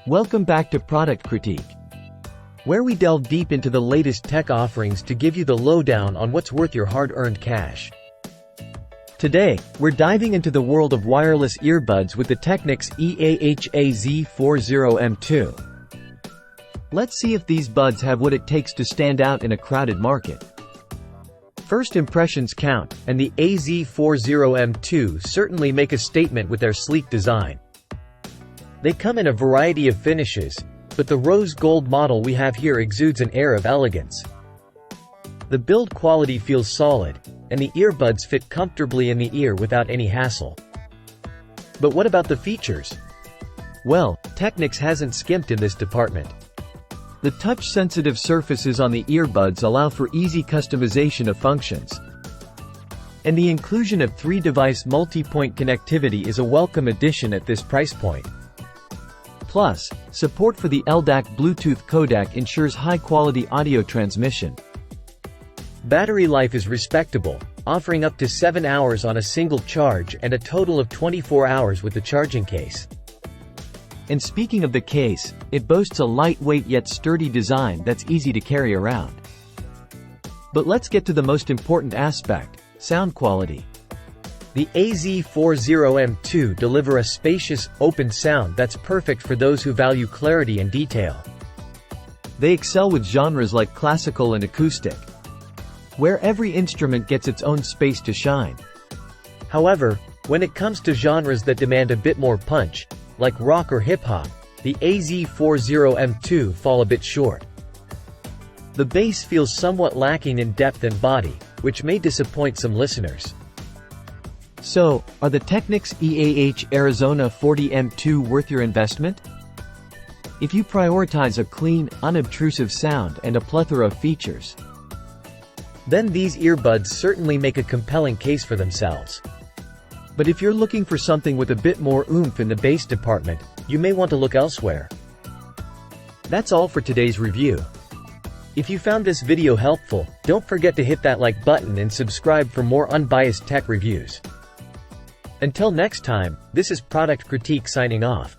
Welcome back to Product Critique, where we delve deep into the latest tech offerings to give you the lowdown on what's worth your hard-earned cash. Today, we're diving into the world of wireless earbuds with the Technics EAH-AZ40M2. Let's see if these buds have what it takes to stand out in a crowded market. First impressions count, and the AZ40M2 certainly make a statement with their sleek design. They come in a variety of finishes, but the rose gold model we have here exudes an air of elegance. The build quality feels solid, and the earbuds fit comfortably in the ear without any hassle. But what about the features? Well, Technics hasn't skimped in this department. The touch-sensitive surfaces on the earbuds allow for easy customization of functions. And the inclusion of 3-device multi-point connectivity is a welcome addition at this price point. Plus, support for the LDAC Bluetooth codec ensures high-quality audio transmission. Battery life is respectable, offering up to 7 hours on a single charge and a total of 24 hours with the charging case. And speaking of the case, it boasts a lightweight yet sturdy design that's easy to carry around. But let's get to the most important aspect: sound quality. The AZ40M2 deliver a spacious, open sound that's perfect for those who value clarity and detail. They excel with genres like classical and acoustic, where every instrument gets its own space to shine. However, when it comes to genres that demand a bit more punch, like rock or hip-hop, the AZ40M2 fall a bit short. The bass feels somewhat lacking in depth and body, which may disappoint some listeners. So, are the Technics EAH-AZ40M2 worth your investment? If you prioritize a clean, unobtrusive sound and a plethora of features, then these earbuds certainly make a compelling case for themselves. But if you're looking for something with a bit more oomph in the bass department, you may want to look elsewhere. That's all for today's review. If you found this video helpful, don't forget to hit that like button and subscribe for more unbiased tech reviews. Until next time, this is Product Critique signing off.